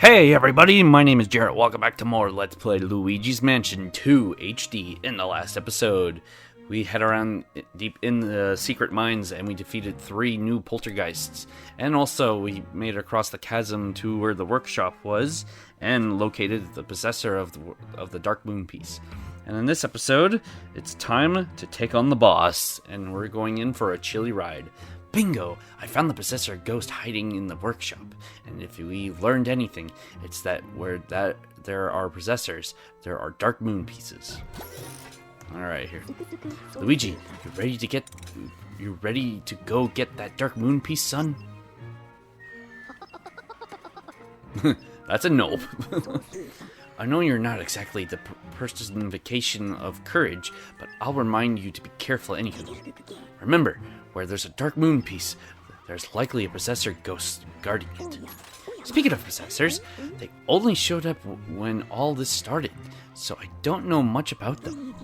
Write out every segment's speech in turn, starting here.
Hey everybody, my name is Jarrett. Welcome back to more Let's Play Luigi's Mansion 2 HD. In the last episode, we head around deep in the secret mines and we defeated 3 new poltergeists. And also, we made it across the chasm to where the workshop was and located the possessor of the Dark Moon piece. And in this episode, it's time to take on the boss, and we're going in for a chilly ride. Bingo! I found the possessor ghost hiding in the workshop, and if we've learned anything, it's that where there are possessors, there are Dark Moon pieces. Alright, here. Luigi, you ready to go get that Dark Moon piece, son? That's a nope. I know you're not exactly the personification of courage, but I'll remind you to be careful anyhow. Remember, where there's a Dark Moon piece, there's likely a possessor ghost guarding it. Speaking of possessors, they only showed up when all this started, so I don't know much about them.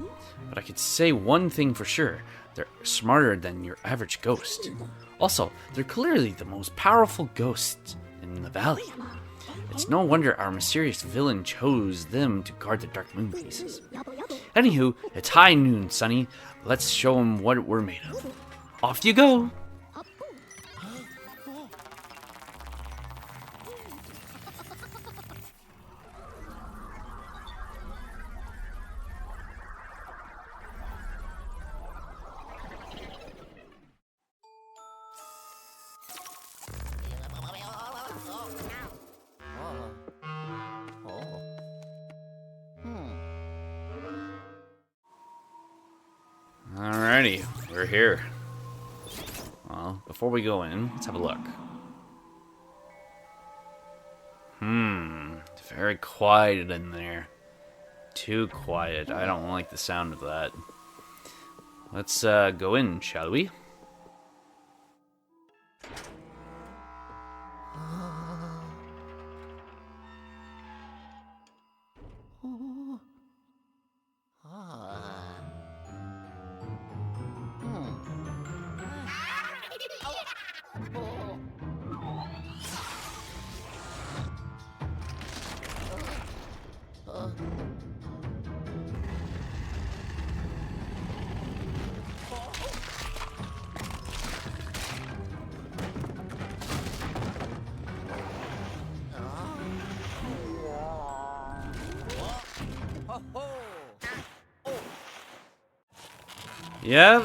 But I could say one thing for sure, they're smarter than your average ghost. Also, they're clearly the most powerful ghosts in the valley. It's no wonder our mysterious villain chose them to guard the Dark Moon pieces. Anywho, it's high noon, Sonny. Let's show them what we're made of. Off you go! Alrighty, we're here. Well, before we go in, let's have a look. Very quiet in there. Too quiet. I don't like the sound of that. Let's go in, shall we? Yep,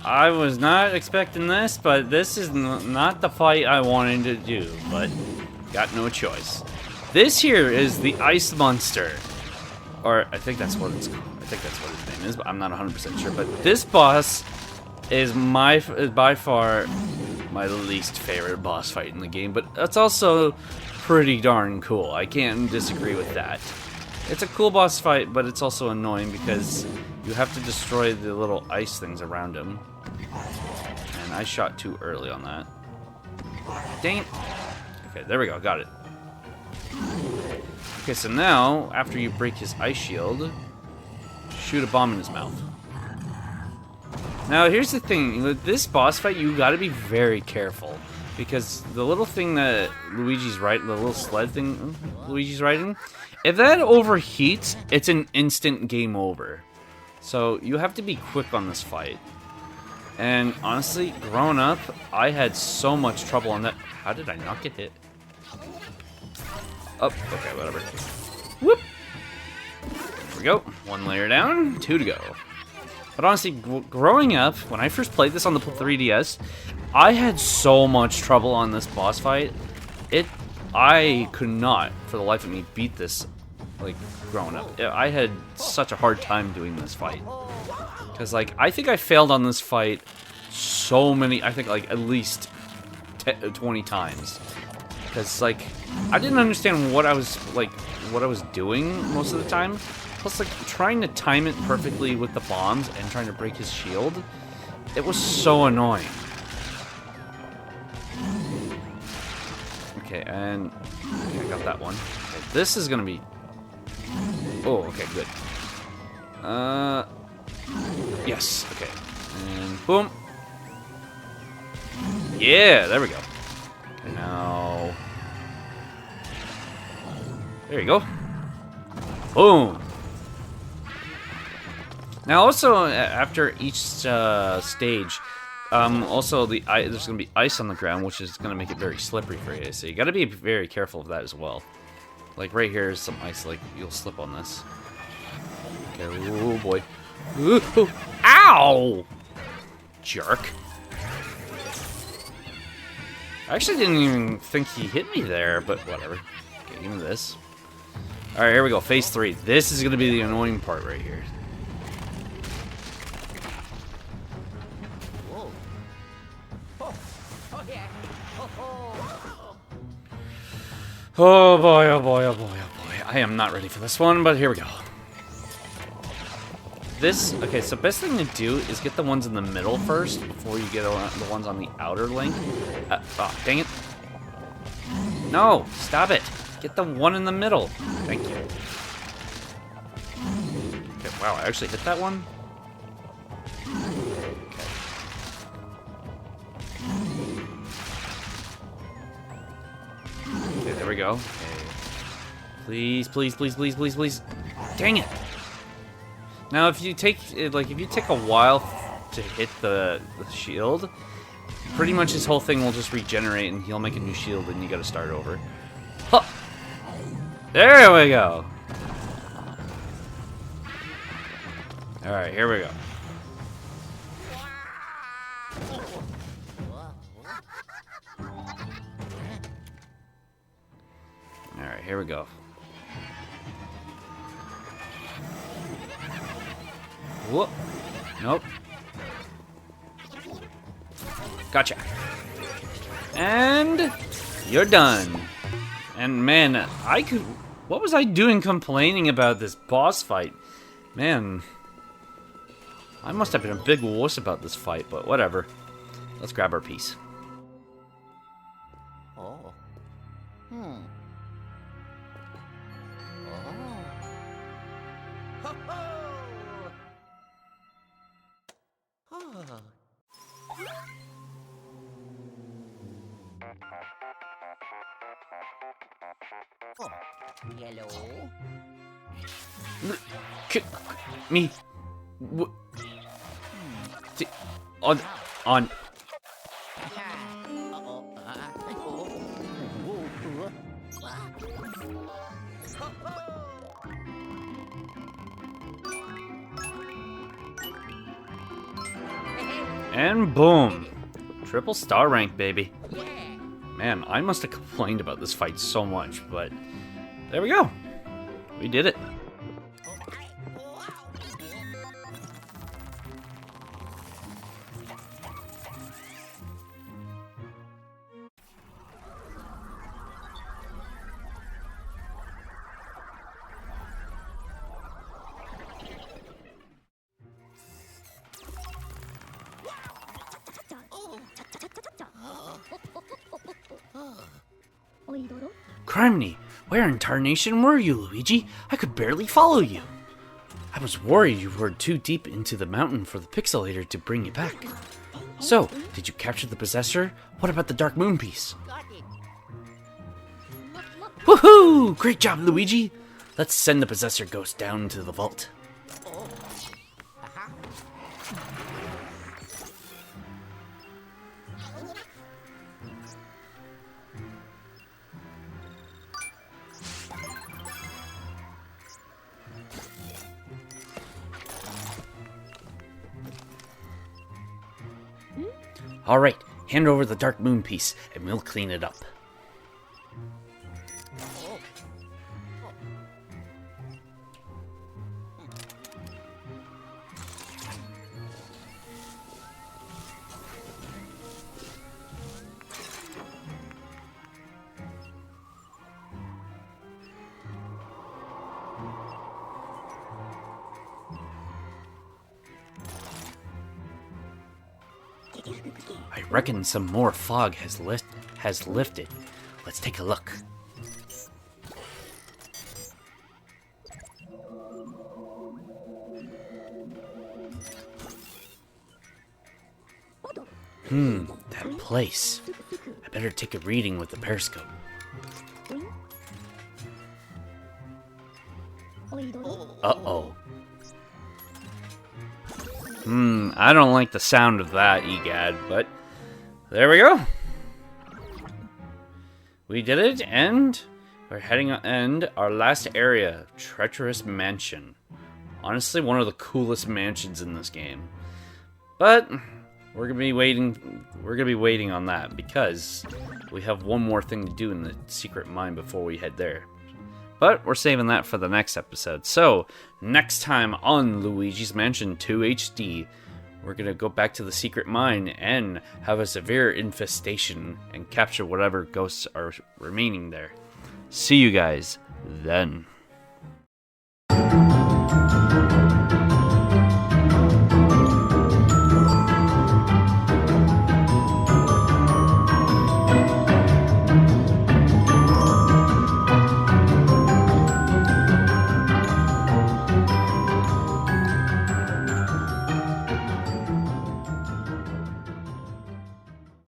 I was not expecting this, but this is not the fight I wanted to do, but got no choice. This here is the Ice Monster, or I think that's what it's called. I think that's what his name is, but I'm not 100% sure. But this boss is by far my least favorite boss fight in the game, but it's also pretty darn cool. I can't disagree with that. It's a cool boss fight, but it's also annoying because you have to destroy the little ice things around him. And I shot too early on that. Dang it. Okay, there we go, got it. Okay, so now, after you break his ice shield, shoot a bomb in his mouth. Now, here's the thing. With this boss fight, you gotta be very careful. Because the little thing that Luigi's riding, the little sled thing Luigi's riding, if that overheats, it's an instant game over. So you have to be quick on this fight. And honestly, growing up, I had so much trouble on that. How did I not get hit? Oh, okay, whatever. Whoop! There we go. 1 layer down, 2 to go. But honestly, growing up, when I first played this on the 3DS, I had so much trouble on this boss fight. I could not, for the life of me, beat this, like, growing up. I had such a hard time doing this fight. Because, like, I think I failed on this fight so many, I think, like, at least 20 times. Because, like, I didn't understand what I was doing most of the time. Plus, like, trying to time it perfectly with the bombs and trying to break his shield, it was so annoying. Okay, and okay, I got that one. Okay, this is gonna be... Oh, okay, good. Yes, okay. And boom. Yeah, there we go. Okay, now... There you go. Boom. Now, also, after each stage, also there's going to be ice on the ground, which is going to make it very slippery for you. So you got to be very careful of that as well. Like right here is some ice, like you'll slip on this. Okay, oh boy. Ooh, ow! Jerk. I actually didn't even think he hit me there, but whatever. Okay, give me this. Alright, here we go. Phase 3. This is going to be the annoying part right here. Oh boy, oh boy, oh boy, oh boy. I am not ready for this one, but here we go. Okay, so best thing to do is get the ones in the middle first before you get the ones on the outer link. Oh, dang it. No, stop it. Get the one in the middle. Thank you. Okay, wow, I actually hit that one? Okay, there we go. Okay. Please, please, please, please, please, please. Dang it. Now, if you take a while to hit the shield, pretty much his whole thing will just regenerate and he'll make a new shield and you gotta start over. Huh. There we go. Alright, here we go. Alright, here we go. Whoop. Nope. Gotcha. And you're done. And man, what was I doing complaining about this boss fight? Man, I must have been a big wuss about this fight, but whatever. Let's grab our piece. Oh. Hello. Me. On. And boom. Triple star rank, baby. Man, I must have complained about this fight so much, but there we go. We did it. Criminy, where in tarnation were you, Luigi? I could barely follow you. I was worried you were too deep into the mountain for the pixelator to bring you back. So, did you capture the possessor? What about the Dark Moon piece? Woohoo! Great job, Luigi! Let's send the possessor ghost down into the vault. Alright, hand over the Dark Moon piece, and we'll clean it up. I reckon some more fog has lifted. Let's take a look. That place. I better take a reading with the periscope. Uh-oh. I don't like the sound of that, egad, but there we go. We did it, and we're heading to end our last area, Treacherous Mansion. Honestly, one of the coolest mansions in this game. But we're gonna be waiting on that because we have one more thing to do in the secret mine before we head there. But we're saving that for the next episode. So, next time on Luigi's Mansion 2 HD, we're going to go back to the secret mine and have a severe infestation and capture whatever ghosts are remaining there. See you guys then.